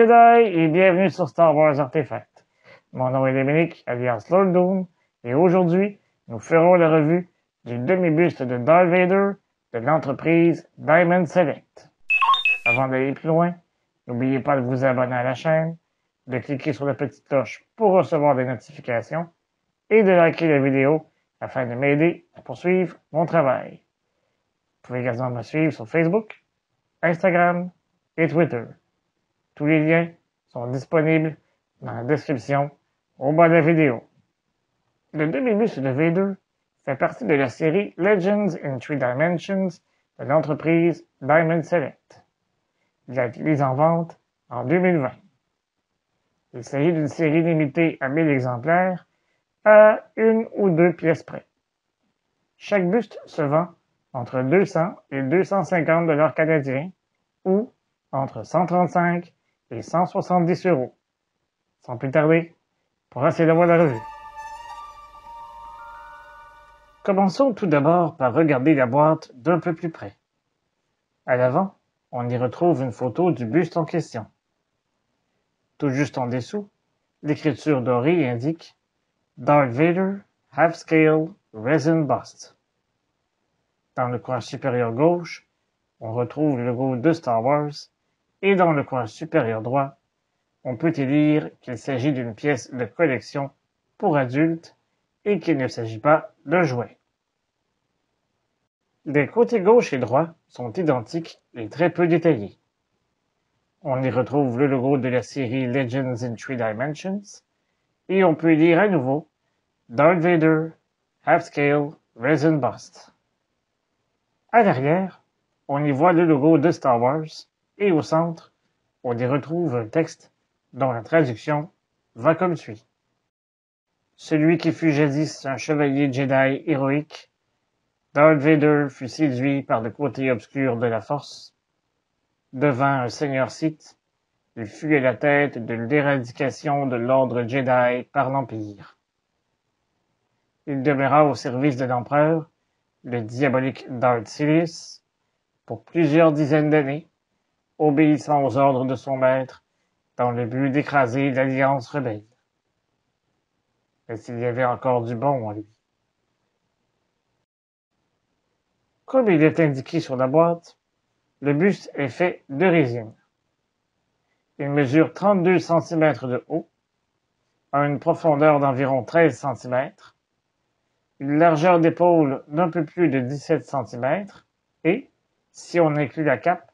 Jedi et bienvenue sur Star Wars Artefact. Mon nom est Dominique, alias Lord Doom, et aujourd'hui, nous ferons la revue du demi-buste de Darth Vader de l'entreprise Diamond Select. Avant d'aller plus loin, n'oubliez pas de vous abonner à la chaîne, de cliquer sur la petite cloche pour recevoir des notifications et de liker la vidéo afin de m'aider à poursuivre mon travail. Vous pouvez également me suivre sur Facebook, Instagram et Twitter. Tous les liens sont disponibles dans la description au bas de la vidéo. Le demi-buste de Vader fait partie de la série Legends in Three Dimensions de l'entreprise Diamond Select. Il a été mis en vente en 2020. Il s'agit d'une série limitée à 1000 exemplaires à une ou deux pièces près. Chaque buste se vend entre 200 et 250 $ canadiens ou entre 135 et 170 €. Sans plus tarder, passez de voir la revue. Commençons tout d'abord par regarder la boîte d'un peu plus près. À l'avant, on y retrouve une photo du buste en question. Tout juste en dessous, l'écriture dorée indique Darth Vader Half Scale Resin Bust. Dans le coin supérieur gauche, on retrouve le logo de Star Wars et dans le coin supérieur droit, on peut y lire qu'il s'agit d'une pièce de collection pour adultes et qu'il ne s'agit pas d'un jouet. Les côtés gauche et droit sont identiques et très peu détaillés. On y retrouve le logo de la série Legends in Three Dimensions et on peut y lire à nouveau Darth Vader Half Scale Resin Bust. À l'arrière, on y voit le logo de Star Wars et au centre, on y retrouve un texte dont la traduction va comme suit. Celui qui fut jadis un chevalier Jedi héroïque, Darth Vader fut séduit par le côté obscur de la Force. Devint un seigneur Sith, il fut à la tête de l'éradication de l'ordre Jedi par l'Empire. Il demeura au service de l'Empereur, le diabolique Darth Sidious, pour plusieurs dizaines d'années, obéissant aux ordres de son maître, dans le but d'écraser l'Alliance rebelle. Mais s'il y avait encore du bon en lui. Comme il est indiqué sur la boîte, le buste est fait de résine. Il mesure 32 cm de haut, a une profondeur d'environ 13 cm, une largeur d'épaule d'un peu plus de 17 cm et, si on inclut la cape,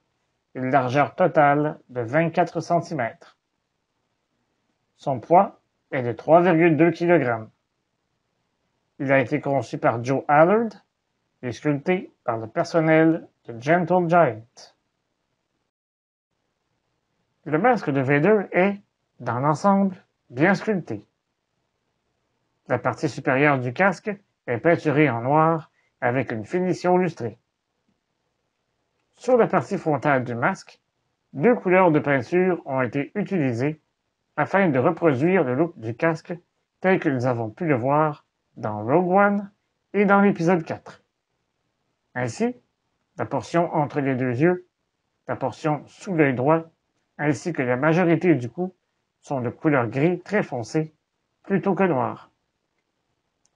une largeur totale de 24 cm. Son poids est de 3,2 kg. Il a été conçu par Joe Allard et sculpté par le personnel de Gentle Giant. Le masque de Vader est, dans l'ensemble, bien sculpté. La partie supérieure du casque est peinturée en noir avec une finition lustrée. Sur la partie frontale du masque, deux couleurs de peinture ont été utilisées afin de reproduire le look du casque tel que nous avons pu le voir dans Rogue One et dans l'épisode 4. Ainsi, la portion entre les deux yeux, la portion sous l'œil droit, ainsi que la majorité du cou sont de couleur gris très foncé plutôt que noir.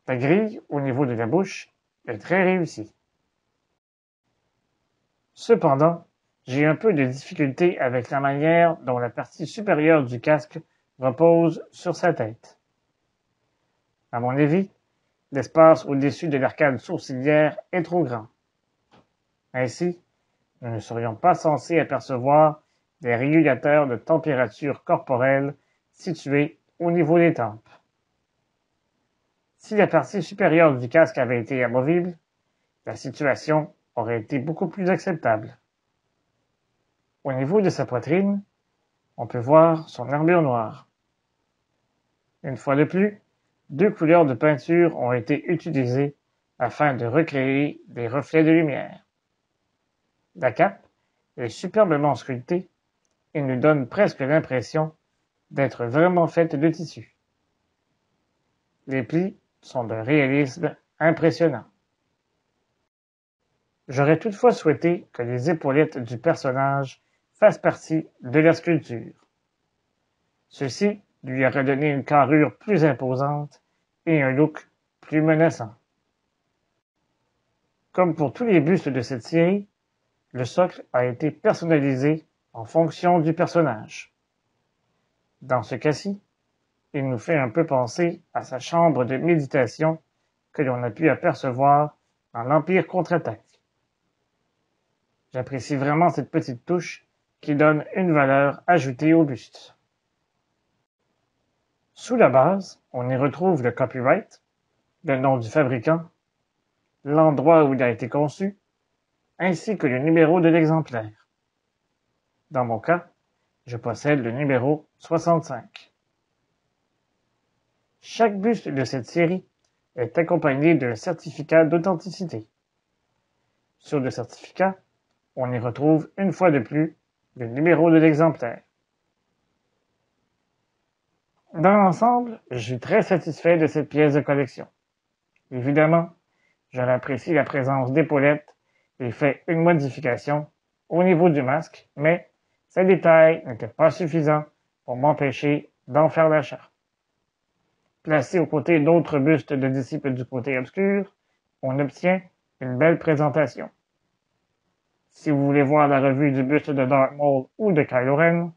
La grille au niveau de la bouche est très réussie. Cependant, j'ai un peu de difficulté avec la manière dont la partie supérieure du casque repose sur sa tête. À mon avis, l'espace au-dessus de l'arcade sourcilière est trop grand. Ainsi, nous ne serions pas censés apercevoir des régulateurs de température corporelle situés au niveau des tempes. Si la partie supérieure du casque avait été amovible, la situation aurait été beaucoup plus acceptable. Au niveau de sa poitrine, on peut voir son armure noire. Une fois de plus, deux couleurs de peinture ont été utilisées afin de recréer des reflets de lumière. La cape est superbement sculptée et nous donne presque l'impression d'être vraiment faite de tissu. Les plis sont d'un réalisme impressionnant. J'aurais toutefois souhaité que les épaulettes du personnage fassent partie de la sculpture. Ceci lui aurait donné une carrure plus imposante et un look plus menaçant. Comme pour tous les bustes de cette série, le socle a été personnalisé en fonction du personnage. Dans ce cas-ci, il nous fait un peu penser à sa chambre de méditation que l'on a pu apercevoir dans l'Empire contre-attaque. J'apprécie vraiment cette petite touche qui donne une valeur ajoutée au buste. Sous la base, on y retrouve le copyright, le nom du fabricant, l'endroit où il a été conçu, ainsi que le numéro de l'exemplaire. Dans mon cas, je possède le numéro 65. Chaque buste de cette série est accompagné d'un certificat d'authenticité. Sur le certificat, on y retrouve une fois de plus le numéro de l'exemplaire. Dans l'ensemble, je suis très satisfait de cette pièce de collection. Évidemment, j'aurais apprécié la présence d'épaulettes et fait une modification au niveau du masque, mais ces détails n'étaient pas suffisants pour m'empêcher d'en faire l'achat. Placé aux côtés d'autres bustes de disciples du côté obscur, on obtient une belle présentation. Si vous voulez voir la revue du buste de Darth Maul ou de Kylo Ren,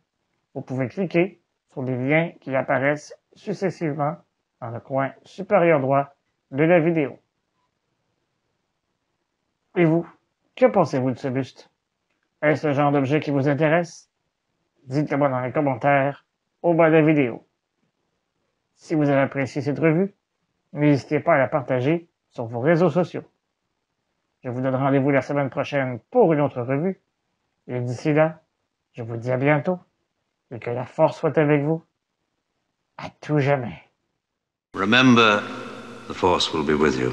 vous pouvez cliquer sur les liens qui apparaissent successivement dans le coin supérieur droit de la vidéo. Et vous, que pensez-vous de ce buste? Est-ce le genre d'objet qui vous intéresse? Dites-le-moi dans les commentaires au bas de la vidéo. Si vous avez apprécié cette revue, n'hésitez pas à la partager sur vos réseaux sociaux. Je vous donne rendez-vous la semaine prochaine pour une autre revue. Et d'ici là, je vous dis à bientôt et que la force soit avec vous à tout jamais. Remember, the force will be with you,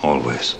always.